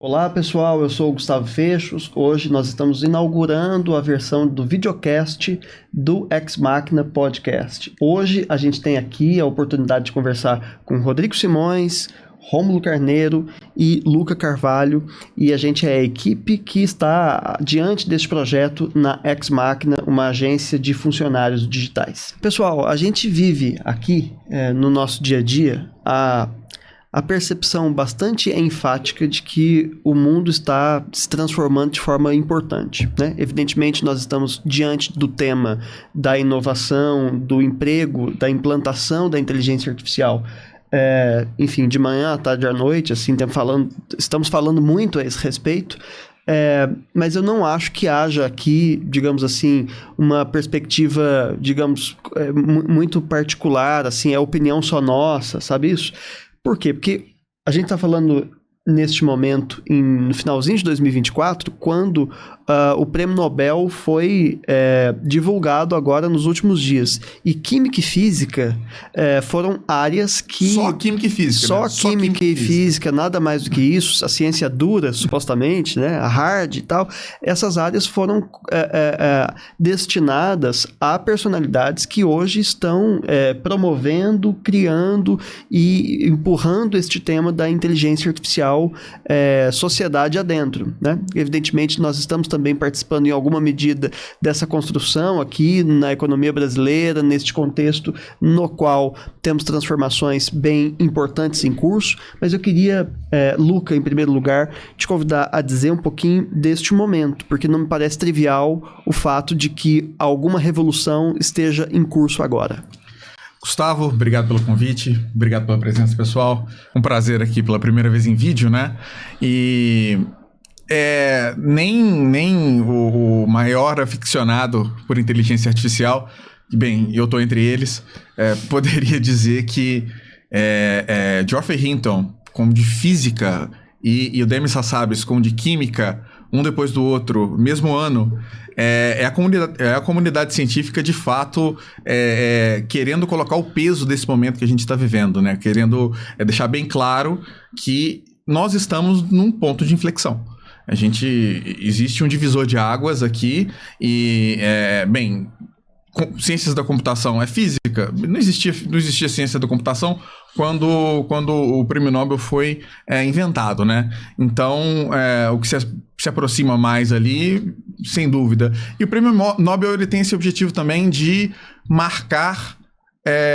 Olá pessoal, eu sou o Gustavo Fechos. Hoje nós estamos inaugurando a versão do videocast do Ex Machina Podcast. Hoje a gente tem aqui a oportunidade de conversar com Rodrigo Simões, Rômulo Carneiro e Luca Carvalho, e a gente é a equipe que está diante deste projeto na Ex Machina, uma agência de funcionários digitais. Pessoal, a gente vive aqui no nosso dia a dia a percepção bastante enfática de que o mundo está se transformando de forma importante, né? Evidentemente, nós estamos diante do tema da inovação, do emprego, da implantação da inteligência artificial. Enfim, de manhã, à tarde, à noite, assim, estamos falando muito a esse respeito. Mas eu não acho que haja aqui, digamos assim, uma perspectiva, digamos, muito particular, assim, é opinião só nossa, sabe isso? Por quê? Porque a gente está falando neste momento, no finalzinho de 2024, quando o Prêmio Nobel foi divulgado agora nos últimos dias. E Química e Física foram áreas que... Só Química e Física. Só Química e Física, nada mais do que isso. A ciência dura, supostamente, né? A hard e tal. Essas áreas foram destinadas a personalidades que hoje estão promovendo, criando e empurrando este tema da inteligência artificial sociedade adentro, né? Evidentemente, nós estamos também participando em alguma medida dessa construção aqui na economia brasileira, neste contexto no qual temos transformações bem importantes em curso, mas eu queria, Luca, em primeiro lugar, te convidar a dizer um pouquinho deste momento, porque não me parece trivial o fato de que alguma revolução esteja em curso agora. Gustavo, obrigado pelo convite, obrigado pela presença, pessoal. Um prazer aqui pela primeira vez em vídeo, né? E nem o maior aficionado por inteligência artificial, bem, eu tô entre eles, poderia dizer que Geoffrey Hinton, como de física, e o Demis Hassabis, como de química, um depois do outro, mesmo ano, a comunidade científica, de fato, querendo colocar o peso desse momento que a gente está vivendo, né? Querendo deixar bem claro que nós estamos num ponto de inflexão. Existe um divisor de águas aqui e, ciências da computação é física. Não existia ciência da computação quando o Prêmio Nobel foi inventado, né? Então, o que se aproxima mais ali, sem dúvida. E o Prêmio Nobel ele tem esse objetivo também de marcar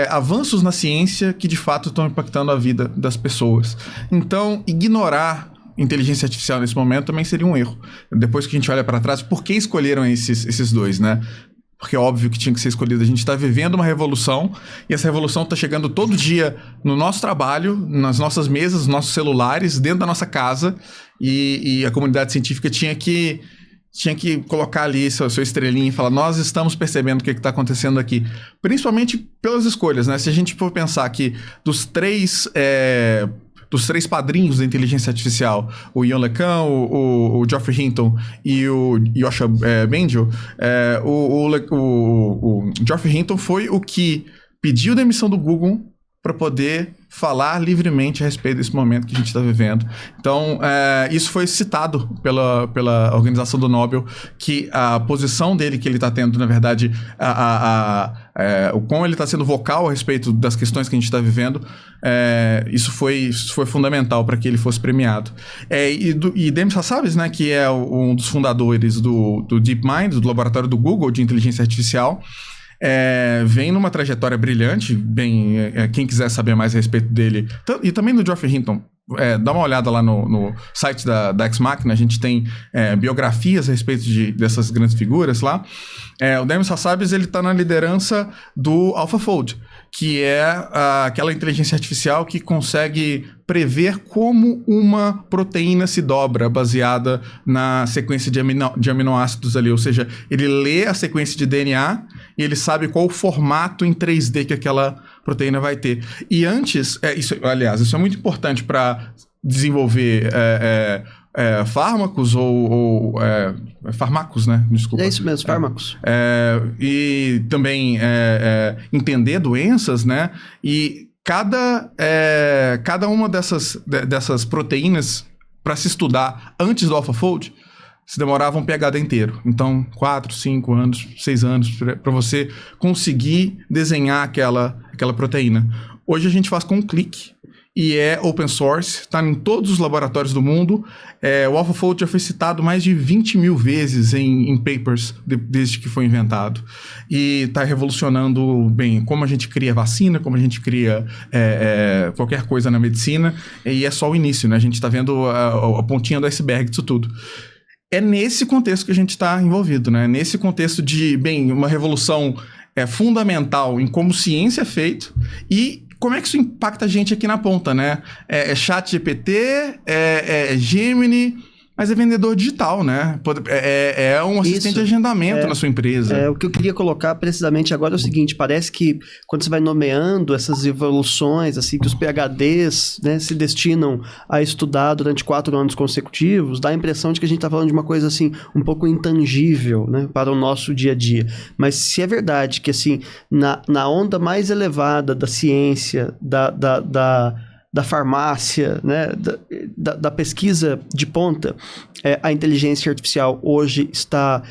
avanços na ciência que, de fato, estão impactando a vida das pessoas. Então, ignorar inteligência artificial nesse momento também seria um erro. Depois que a gente olha para trás, por que escolheram esses dois, né? Porque é óbvio que tinha que ser escolhido. A gente está vivendo uma revolução e essa revolução está chegando todo dia no nosso trabalho, nas nossas mesas, nos nossos celulares, dentro da nossa casa, e a comunidade científica tinha que colocar ali sua estrelinha e falar: nós estamos percebendo o que está acontecendo aqui. Principalmente pelas escolhas, né? Se a gente for pensar que dos três padrinhos da inteligência artificial, o Yann LeCun, o Geoffrey Hinton e o Yoshua Bengio, o Geoffrey Hinton foi o que pediu demissão do Google para poder falar livremente a respeito desse momento que a gente está vivendo. Então, isso foi citado pela organização do Nobel, que a posição dele que ele está tendo, na verdade, o como ele está sendo vocal a respeito das questões que a gente está vivendo, isso foi fundamental para que ele fosse premiado. E Demis Hassabis, né, que é um dos fundadores do DeepMind, do laboratório do Google de inteligência artificial, vem numa trajetória brilhante. Quem quiser saber mais a respeito dele, e também do Geoffrey Hinton, dá uma olhada lá no site da Ex Machina. A gente tem biografias a respeito dessas grandes figuras lá. O Demis Hassabis está na liderança do AlphaFold, que é aquela inteligência artificial que consegue prever como uma proteína se dobra baseada na sequência de aminoácidos ali. Ou seja, ele lê a sequência de DNA e ele sabe qual o formato em 3D que aquela proteína vai ter. E antes, isso é muito importante para desenvolver fármacos ou fármacos, né? Desculpa. É isso mesmo, fármacos. E também entender doenças, né? E cada uma dessas proteínas para se estudar antes do AlphaFold, se demorava um PhD inteiro. Então, 4, 5 anos, 6 anos, para você conseguir desenhar aquela proteína. Hoje a gente faz com um clique. E é open source, está em todos os laboratórios do mundo. O AlphaFold já foi citado mais de 20 mil vezes em papers desde que foi inventado. E está revolucionando, bem, como a gente cria vacina, como a gente cria qualquer coisa na medicina. E é só o início, né? A gente está vendo a pontinha do iceberg disso tudo. É nesse contexto que a gente está envolvido, né? Nesse contexto de, bem, uma revolução fundamental em como ciência é feito e como é que isso impacta a gente aqui na ponta, né? ChatGPT, Gemini, mas é vendedor digital, né? É um assistente de agendamento na sua empresa. O que eu queria colocar precisamente agora é o seguinte, parece que quando você vai nomeando essas evoluções, assim, que os PhDs, né, se destinam a estudar durante 4 anos consecutivos, dá a impressão de que a gente está falando de uma coisa, assim, um pouco intangível, né, para o nosso dia a dia. Mas se é verdade que, assim, na onda mais elevada da ciência, da farmácia, né, da pesquisa de ponta, a inteligência artificial hoje está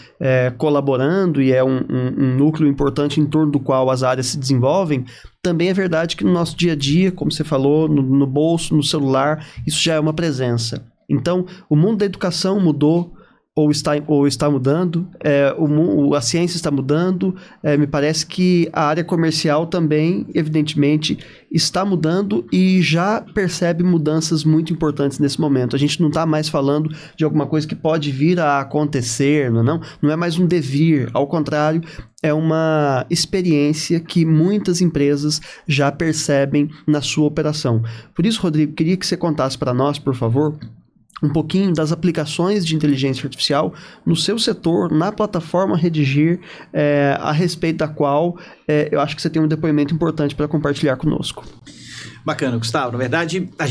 colaborando e é um núcleo importante em torno do qual as áreas se desenvolvem. Também é verdade que no nosso dia a dia, como você falou, no bolso, no celular, isso já é uma presença. Então, o mundo da educação mudou, ou está mudando, a ciência está mudando, me parece que a área comercial também, evidentemente, está mudando e já percebe mudanças muito importantes nesse momento. A gente não está mais falando de alguma coisa que pode vir a acontecer, não é mais um devir, ao contrário, é uma experiência que muitas empresas já percebem na sua operação. Por isso, Rodrigo, queria que você contasse para nós, por favor, um pouquinho das aplicações de inteligência artificial no seu setor, na plataforma Redigir, a respeito da qual eu acho que você tem um depoimento importante para compartilhar conosco. Bacana, Gustavo. Na verdade, a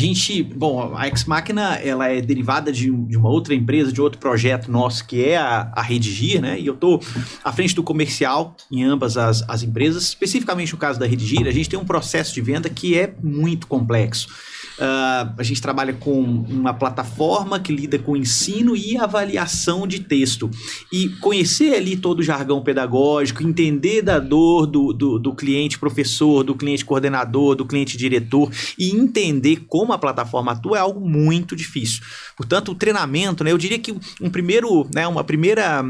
Ex Machina, ela é derivada de uma outra empresa, de outro projeto nosso, que é a Redigir, né? E eu estou à frente do comercial em ambas as empresas. Especificamente no caso da Redigir, a gente tem um processo de venda que é muito complexo. A gente trabalha com uma plataforma que lida com ensino e avaliação de texto. E conhecer ali todo o jargão pedagógico, entender da dor do cliente professor, do cliente coordenador, do cliente diretor e entender como a plataforma atua é algo muito difícil. Portanto, o treinamento, né, eu diria que uma primeira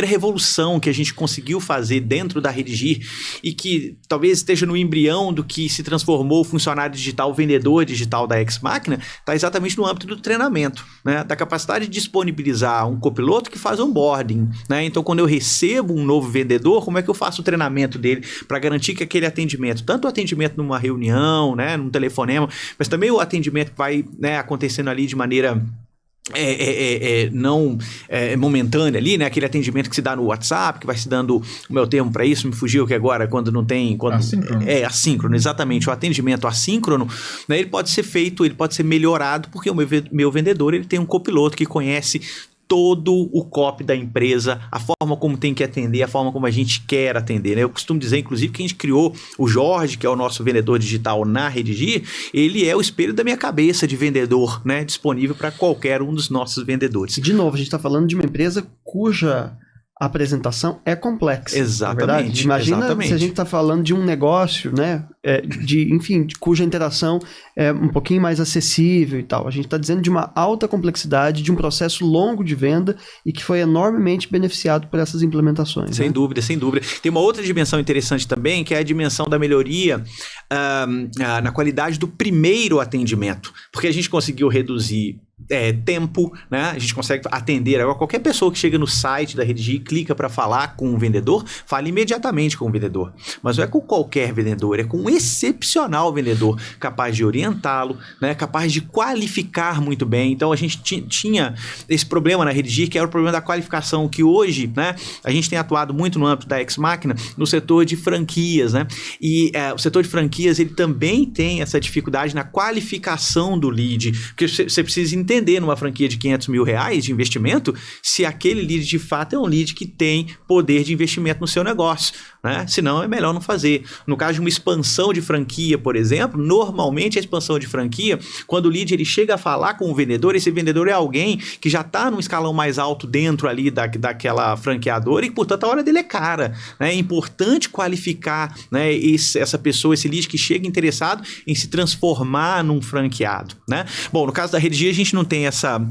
revolução que a gente conseguiu fazer dentro da Redigir e que talvez esteja no embrião do que se transformou o funcionário digital, o vendedor digital da Ex Machina, está exatamente no âmbito do treinamento, né? Da capacidade de disponibilizar um copiloto que faz onboarding, né? Então, quando eu recebo um novo vendedor, como é que eu faço o treinamento dele para garantir que aquele atendimento, tanto o atendimento numa reunião, né, num telefonema, mas também o atendimento que vai, né, acontecendo ali de maneira não momentânea ali, né? Aquele atendimento que se dá no WhatsApp, que vai se dando, o meu termo para isso, me fugiu que agora, quando não tem... Assíncrono. Assíncrono, exatamente. O atendimento assíncrono, né, ele pode ser feito, ele pode ser melhorado, porque o meu vendedor, ele tem um copiloto que conhece todo o copy da empresa, a forma como tem que atender, a forma como a gente quer atender, né? Eu costumo dizer, inclusive, que a gente criou o Jorge, que é o nosso vendedor digital na Redigir, ele é o espelho da minha cabeça de vendedor, né? Disponível para qualquer um dos nossos vendedores. De novo, a gente está falando de uma empresa cuja apresentação é complexa. Exatamente. Imagina se a gente está falando de um negócio, né, cuja interação é um pouquinho mais acessível e tal. A gente está dizendo de uma alta complexidade, de um processo longo de venda e que foi enormemente beneficiado por essas implementações. Sem dúvida, sem dúvida. Tem uma outra dimensão interessante também, que é a dimensão da melhoria na qualidade do primeiro atendimento, porque a gente conseguiu reduzir tempo, né? A gente consegue atender agora qualquer pessoa que chega no site da Redigir e clica para falar com o vendedor, fala imediatamente com o vendedor. Mas não é com qualquer vendedor, é com um excepcional vendedor, capaz de orientá-lo, né? Capaz de qualificar muito bem. Então a gente tinha esse problema na Redigir, que era o problema da qualificação, que hoje, né, a gente tem atuado muito no âmbito da Ex Machina, no setor de franquias, né? E o setor de franquias, ele também tem essa dificuldade na qualificação do lead, porque você precisa entender numa franquia de R$500 mil de investimento se aquele lead de fato é um lead que tem poder de investimento no seu negócio, né? Senão é melhor não fazer. No caso de uma expansão de franquia, por exemplo, normalmente a expansão de franquia, quando o lead ele chega a falar com o vendedor, esse vendedor é alguém que já está num escalão mais alto dentro ali daquela franqueadora e, portanto, a hora dele é cara, né? É importante qualificar, né, essa pessoa, esse lead que chega interessado em se transformar num franqueado, né? Bom, no caso da Redigir, a gente não tem essa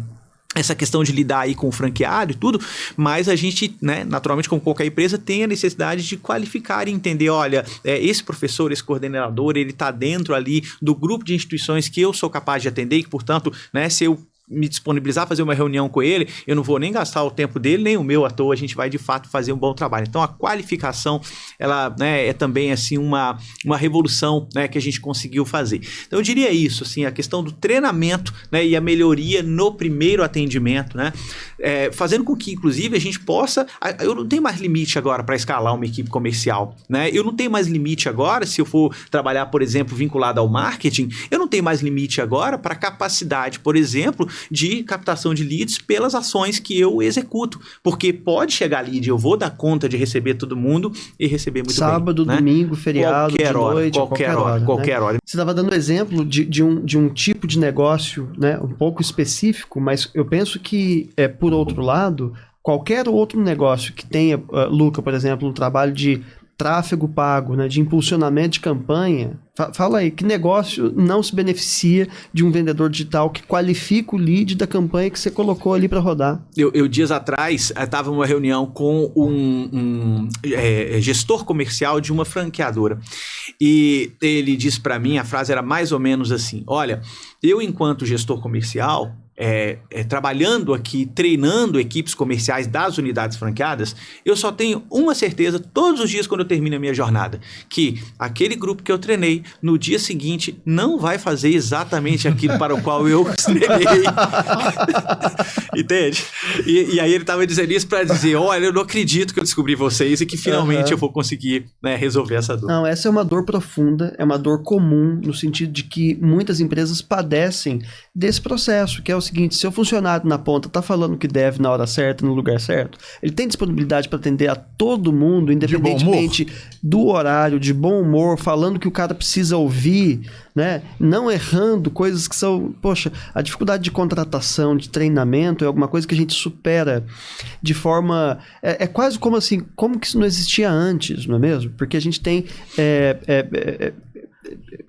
questão de lidar aí com o franqueado e tudo, mas a gente, né, naturalmente, como qualquer empresa, tem a necessidade de qualificar e entender, olha, esse professor, esse coordenador, ele está dentro ali do grupo de instituições que eu sou capaz de atender e que, portanto, né, se eu me disponibilizar a fazer uma reunião com ele, eu não vou nem gastar o tempo dele, nem o meu à toa, a gente vai de fato fazer um bom trabalho. Então a qualificação, ela, né, é também assim uma revolução, né, que a gente conseguiu fazer. Então eu diria isso, assim, a questão do treinamento, né, e a melhoria no primeiro atendimento, né, fazendo com que inclusive a gente possa, eu não tenho mais limite agora para escalar uma equipe comercial, né, eu não tenho mais limite agora, se eu for trabalhar, por exemplo, vinculado ao marketing, eu não tenho mais limite agora para capacidade, por exemplo, de captação de leads pelas ações que eu executo, porque pode chegar lead, eu vou dar conta de receber todo mundo e receber muito sábado, bem, domingo, né? feriado, qualquer hora, noite, qualquer hora, né? qualquer hora. Você estava dando exemplo de um tipo de negócio, né, um pouco específico, mas eu penso que, por outro lado, qualquer outro negócio que tenha, Luca, por exemplo, um trabalho de tráfego pago, né, de impulsionamento de campanha, fala aí, que negócio não se beneficia de um vendedor digital que qualifica o lead da campanha que você colocou ali para rodar? Eu dias atrás, estava numa reunião com um gestor comercial de uma franqueadora e ele disse para mim, a frase era mais ou menos assim, olha, eu enquanto gestor comercial, trabalhando aqui, treinando equipes comerciais das unidades franqueadas, eu só tenho uma certeza todos os dias quando eu termino a minha jornada, que aquele grupo que eu treinei, no dia seguinte, não vai fazer exatamente aquilo para o qual eu treinei. Entende? E aí ele estava dizendo isso para dizer, olha, eu não acredito que eu descobri vocês e que finalmente eu vou conseguir, né, resolver essa dor. Não, essa é uma dor profunda, é uma dor comum, no sentido de que muitas empresas padecem desse processo, que é o seguinte, se o funcionário na ponta está falando que deve na hora certa, no lugar certo, ele tem disponibilidade para atender a todo mundo, independentemente do horário, de bom humor, falando que o cara precisa ouvir, né? Não errando coisas que são... Poxa, a dificuldade de contratação, de treinamento é alguma coisa que a gente supera de forma... É quase como assim, como que isso não existia antes, não é mesmo? Porque a gente tem...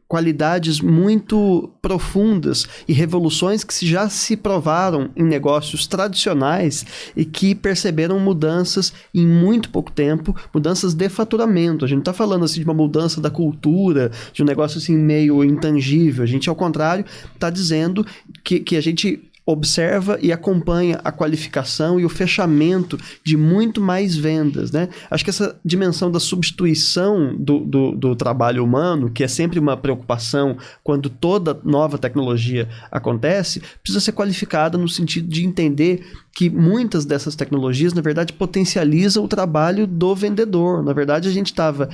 qualidades muito profundas e revoluções que já se provaram em negócios tradicionais e que perceberam mudanças em muito pouco tempo, mudanças de faturamento. A gente não está falando assim de uma mudança da cultura, de um negócio assim meio intangível. A gente, ao contrário, está dizendo que a gente observa e acompanha a qualificação e o fechamento de muito mais vendas, né? Acho que essa dimensão da substituição do trabalho humano, que é sempre uma preocupação quando toda nova tecnologia acontece, precisa ser qualificada no sentido de entender que muitas dessas tecnologias, na verdade, potencializam o trabalho do vendedor. Na verdade, a gente estava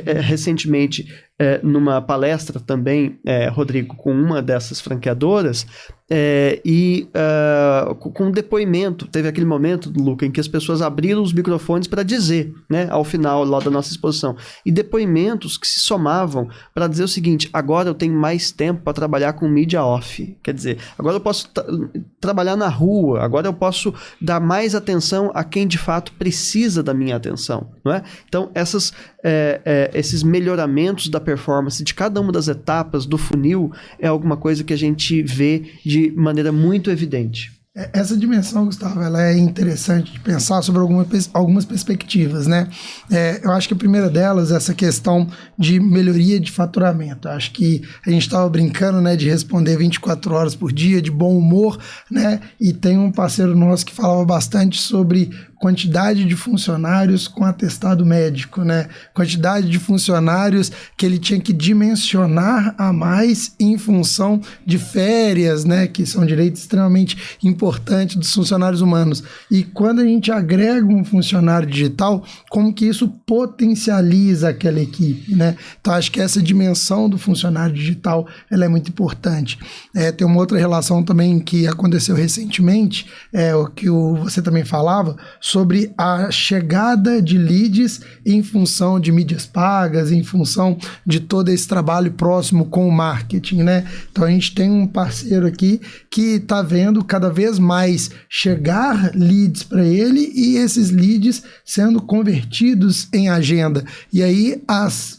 recentemente numa palestra também, Rodrigo, com uma dessas franqueadoras, com um depoimento. Teve aquele momento, Luca, em que as pessoas abriram os microfones para dizer, né, ao final lá da nossa exposição, e depoimentos que se somavam para dizer o seguinte: agora eu tenho mais tempo para trabalhar com mídia off. Quer dizer, agora eu posso trabalhar na rua, agora eu posso dar mais atenção a quem de fato precisa da minha atenção, não é? Então, esses melhoramentos da performance de cada uma das etapas do funil é alguma coisa que a gente vê de maneira muito evidente. Essa dimensão, Gustavo, ela é interessante de pensar sobre algumas perspectivas, né? Eu acho que a primeira delas é essa questão de melhoria de faturamento. Eu acho que a gente estava brincando, né, de responder 24 horas por dia, de bom humor, né? E tem um parceiro nosso que falava bastante sobre quantidade de funcionários com atestado médico, né? Quantidade de funcionários que ele tinha que dimensionar a mais em função de férias, né? Que são direitos extremamente importantes dos funcionários humanos. E quando a gente agrega um funcionário digital, como que isso potencializa aquela equipe, né? Então, acho que essa dimensão do funcionário digital, ela é muito importante. Tem uma outra relação também que aconteceu recentemente, o que você também falava, sobre a chegada de leads em função de mídias pagas, em função de todo esse trabalho próximo com o marketing, né? Então a gente tem um parceiro aqui que está vendo cada vez mais chegar leads para ele e esses leads sendo convertidos em agenda. E aí as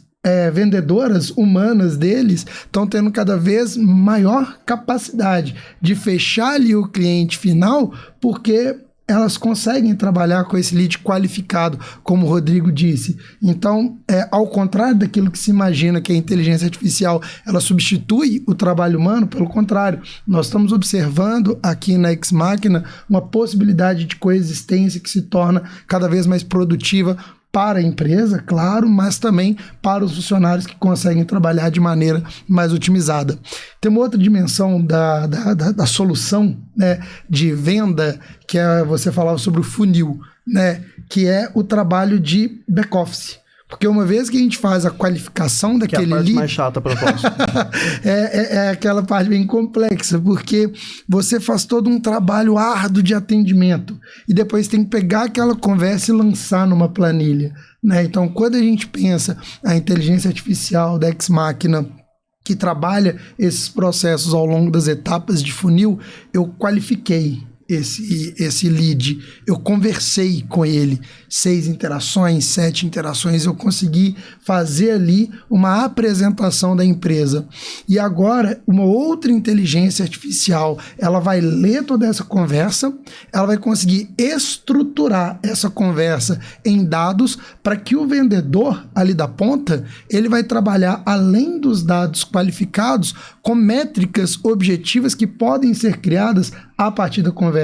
vendedoras humanas deles estão tendo cada vez maior capacidade de fechar ali o cliente final, porque elas conseguem trabalhar com esse lead qualificado, como o Rodrigo disse. Então, ao contrário daquilo que se imagina que a inteligência artificial ela substitui o trabalho humano, pelo contrário, nós estamos observando aqui na Ex Machina uma possibilidade de coexistência que se torna cada vez mais produtiva para a empresa, claro, mas também para os funcionários que conseguem trabalhar de maneira mais otimizada. Tem uma outra dimensão da solução, né, de venda, que você falava sobre o funil, né, que é o trabalho de back-office. Porque uma vez que a gente faz a qualificação daquele lead... Que é a parte mais chata, a propósito. é aquela parte bem complexa, porque você faz todo um trabalho árduo de atendimento e depois tem que pegar aquela conversa e lançar numa planilha, né? Então, quando a gente pensa a inteligência artificial da Ex Machina, que trabalha esses processos ao longo das etapas de funil, eu qualifiquei esse lead, eu conversei com ele, 6 interações, 7 interações, eu consegui fazer ali uma apresentação da empresa. E agora, uma outra inteligência artificial, ela vai ler toda essa conversa, ela vai conseguir estruturar essa conversa em dados para que o vendedor ali da ponta, ele vai trabalhar além dos dados qualificados com métricas objetivas que podem ser criadas a partir da conversa.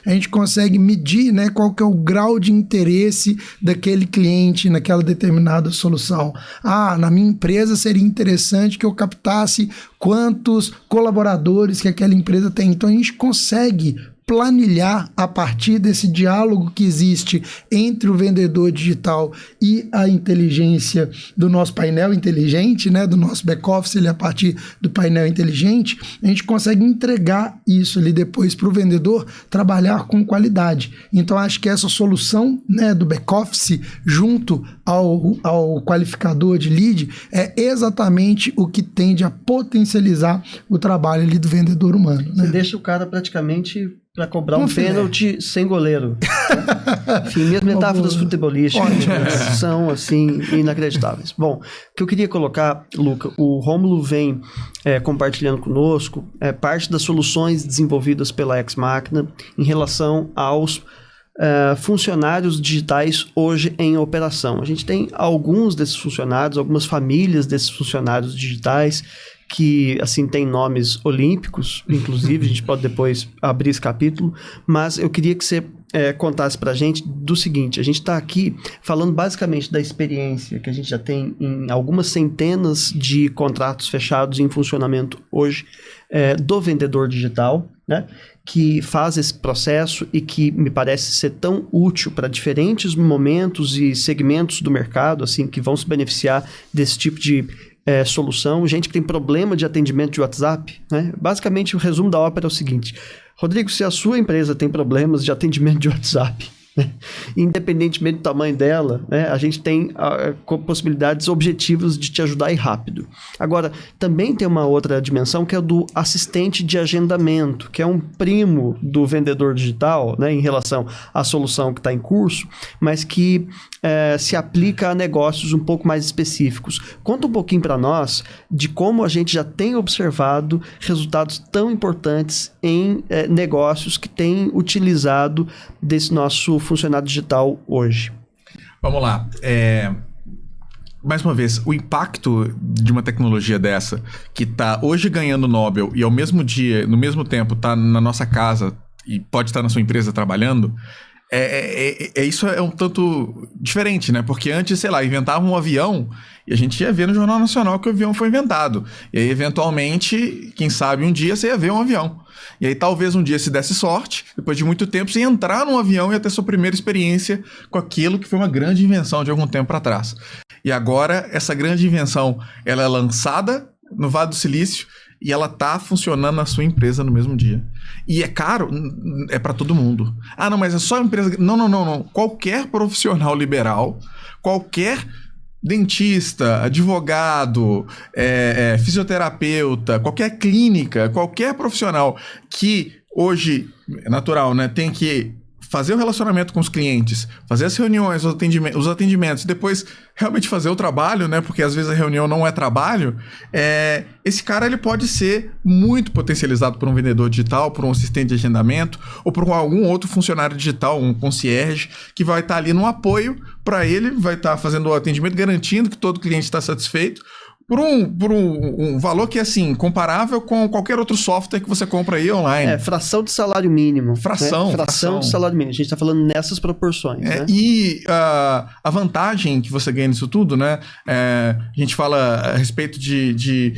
A gente consegue medir, né, qual que é o grau de interesse daquele cliente naquela determinada solução. Na minha empresa seria interessante que eu captasse quantos colaboradores que aquela empresa tem. Então a gente consegue planilhar a partir desse diálogo que existe entre o vendedor digital e a inteligência do nosso painel inteligente, né, do nosso back-office, a partir do painel inteligente, a gente consegue entregar isso ali depois para o vendedor trabalhar com qualidade. Então, acho que essa solução, né, do back-office junto ao qualificador de lead é exatamente o que tende a potencializar o trabalho ali do vendedor humano, né? Você deixa o cara praticamente para cobrar um pênalti sem goleiro. Enfim, minhas metáforas futebolísticas são, assim, inacreditáveis. Bom, o que eu queria colocar, Luca, o Rômulo vem compartilhando conosco parte das soluções desenvolvidas pela Ex Machina em relação aos funcionários digitais hoje em operação. A gente tem alguns desses funcionários, algumas famílias desses funcionários digitais que, assim, tem nomes olímpicos, inclusive, a gente pode depois abrir esse capítulo, mas eu queria que você contasse pra gente do seguinte: a gente está aqui falando basicamente da experiência que a gente já tem em algumas centenas de contratos fechados em funcionamento hoje do vendedor digital, né, que faz esse processo e que me parece ser tão útil para diferentes momentos e segmentos do mercado, assim, que vão se beneficiar desse tipo de solução. Gente que tem problema de atendimento de WhatsApp, né? Basicamente, o resumo da ópera é o seguinte: Rodrigo, se a sua empresa tem problemas de atendimento de WhatsApp, né, independentemente do tamanho dela, né, a gente tem possibilidades objetivas de te ajudar e rápido. Agora, também tem uma outra dimensão que é do assistente de agendamento, que é um primo do vendedor digital, né, em relação à solução que está em curso, mas que se aplica a negócios um pouco mais específicos. Conta um pouquinho para nós de como a gente já tem observado resultados tão importantes em negócios que têm utilizado desse nosso funcionário digital hoje. Vamos lá. Mais uma vez, o impacto de uma tecnologia dessa, que está hoje ganhando Nobel e ao mesmo dia, no mesmo tempo, está na nossa casa e pode estar na sua empresa trabalhando, isso é um tanto diferente, né? Porque antes, sei lá, inventavam um avião e a gente ia ver no Jornal Nacional que o avião foi inventado. E aí, eventualmente, quem sabe um dia você ia ver um avião. E aí, talvez um dia se desse sorte, depois de muito tempo, você ia entrar num avião e ia ter sua primeira experiência com aquilo que foi uma grande invenção de algum tempo para trás. E agora, essa grande invenção, ela é lançada no Vale do Silício e ela tá funcionando na sua empresa no mesmo dia. E é caro, é para todo mundo. Ah, não, mas é só a empresa... Não. Qualquer profissional liberal, qualquer dentista, advogado, fisioterapeuta, qualquer clínica, qualquer profissional que hoje, é natural, né, tem que fazer o relacionamento com os clientes, fazer as reuniões, os atendimentos, depois realmente fazer o trabalho, né? Porque às vezes a reunião não é trabalho. Esse cara ele pode ser muito potencializado por um vendedor digital, por um assistente de agendamento ou por algum outro funcionário digital, um concierge, que vai estar ali no apoio para ele, vai estar fazendo o atendimento, garantindo que todo cliente está satisfeito. Por um valor que é assim, comparável com qualquer outro software que você compra aí online. Fração de salário mínimo. Fração. Né? Fração de salário mínimo. A gente está falando nessas proporções. Né? E a vantagem que você ganha nisso tudo, né? A gente fala a respeito de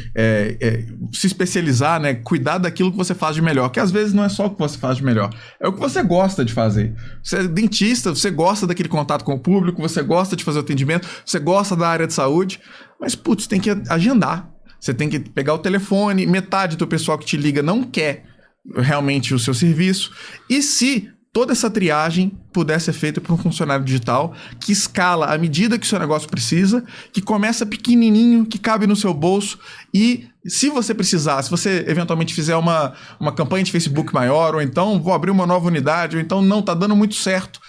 se especializar, né? Cuidar daquilo que você faz de melhor. Que às vezes não é só o que você faz de melhor. É o que você gosta de fazer. Você é dentista, você gosta daquele contato com o público, você gosta de fazer o atendimento, você gosta da área de saúde. Mas, putz, tem que agendar. Você tem que pegar o telefone, metade do pessoal que te liga não quer realmente o seu serviço. E se toda essa triagem puder ser feita por um funcionário digital que escala à medida que o seu negócio precisa, que começa pequenininho, que cabe no seu bolso e se você precisar, se você eventualmente fizer uma campanha de Facebook maior, ou então vou abrir uma nova unidade, ou então não, tá dando muito certo,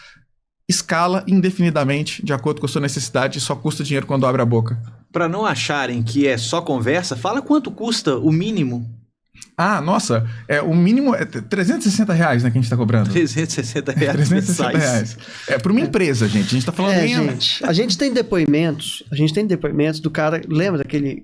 escala indefinidamente de acordo com a sua necessidade e só custa dinheiro quando abre a boca. Para não acharem que é só conversa, fala quanto custa o mínimo. Ah, nossa, o mínimo é R$360, né, que a gente tá cobrando. R$360 R$360. Para uma empresa, gente. A gente tá falando... gente, a gente tem depoimentos do cara... Lembra daquele...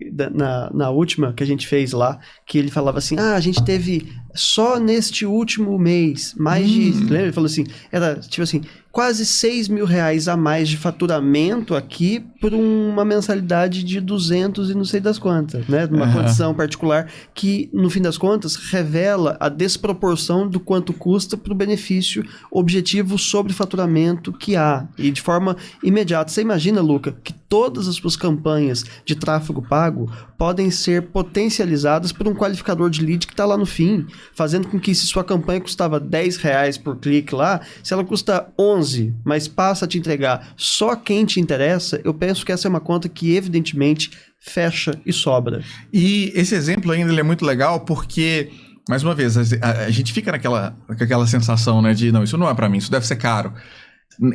Na última que a gente fez lá, que ele falava assim, a gente teve só neste último mês mais de... Lembra? Ele falou assim, era tipo assim, quase R$6.000 a mais de faturamento aqui por uma mensalidade de 200 e não sei das quantas, né? Numa condição particular que, no fim das contas, revela a desproporção do quanto custa para o benefício objetivo sobre faturamento que há. E de forma imediata. Você imagina, Luca, que todas as suas campanhas de tráfego pago podem ser potencializadas por um qualificador de lead que está lá no fim, fazendo com que se sua campanha custava R$10 por clique lá, se ela custa 11, mas passa a te entregar só quem te interessa, eu penso que essa é uma conta que evidentemente fecha e sobra. E esse exemplo ainda ele é muito legal porque, mais uma vez, a gente fica com aquela sensação, né, de não, isso não é para mim, isso deve ser caro.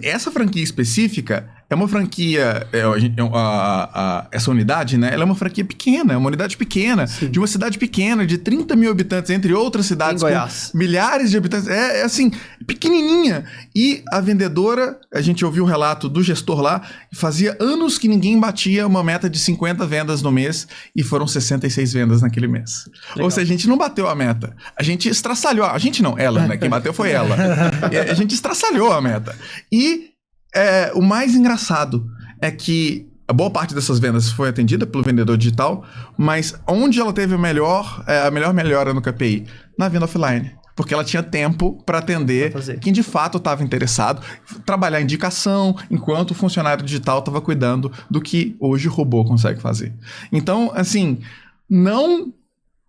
Essa franquia específica é uma franquia, essa unidade, né? Ela é uma franquia pequena, é uma unidade pequena, sim, de uma cidade pequena, de 30 mil habitantes, entre outras cidades com milhares de habitantes. É assim, pequenininha. E a vendedora, a gente ouviu o relato do gestor lá, fazia anos que ninguém batia uma meta de 50 vendas no mês e foram 66 vendas naquele mês. Legal. Ou seja, a gente não bateu a meta. A gente estraçalhou. A gente não, ela, né? Quem bateu foi ela. A gente estraçalhou a meta. E o mais engraçado é que a boa parte dessas vendas foi atendida pelo vendedor digital, mas onde ela teve a melhor melhora no KPI? Na venda offline. Porque ela tinha tempo para atender quem de fato estava interessado, trabalhar indicação, enquanto o funcionário digital estava cuidando do que hoje o robô consegue fazer. Então, assim, não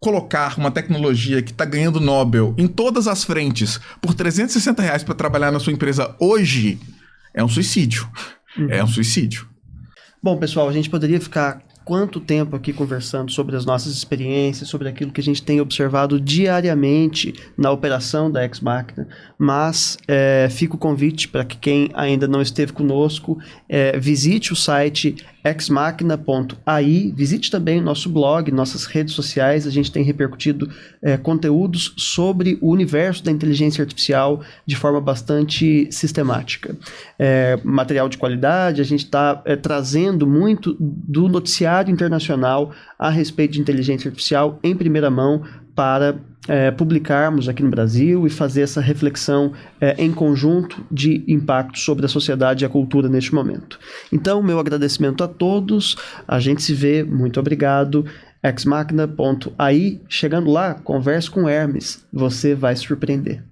colocar uma tecnologia que está ganhando Nobel em todas as frentes por R$360 para trabalhar na sua empresa hoje é um suicídio. É um suicídio. Bom, pessoal, a gente poderia ficar quanto tempo aqui conversando sobre as nossas experiências, sobre aquilo que a gente tem observado diariamente na operação da Ex Machina, mas fica o convite para que quem ainda não esteve conosco visite o site exmachina.ai, visite também o nosso blog, nossas redes sociais. A gente tem repercutido conteúdos sobre o universo da inteligência artificial de forma bastante sistemática. Material de qualidade, a gente está trazendo muito do noticiário internacional a respeito de inteligência artificial em primeira mão para publicarmos aqui no Brasil e fazer essa reflexão em conjunto de impacto sobre a sociedade e a cultura neste momento. Então, meu agradecimento a todos, a gente se vê, muito obrigado. Exmachina.ai, chegando lá, converse com Hermes, você vai se surpreender.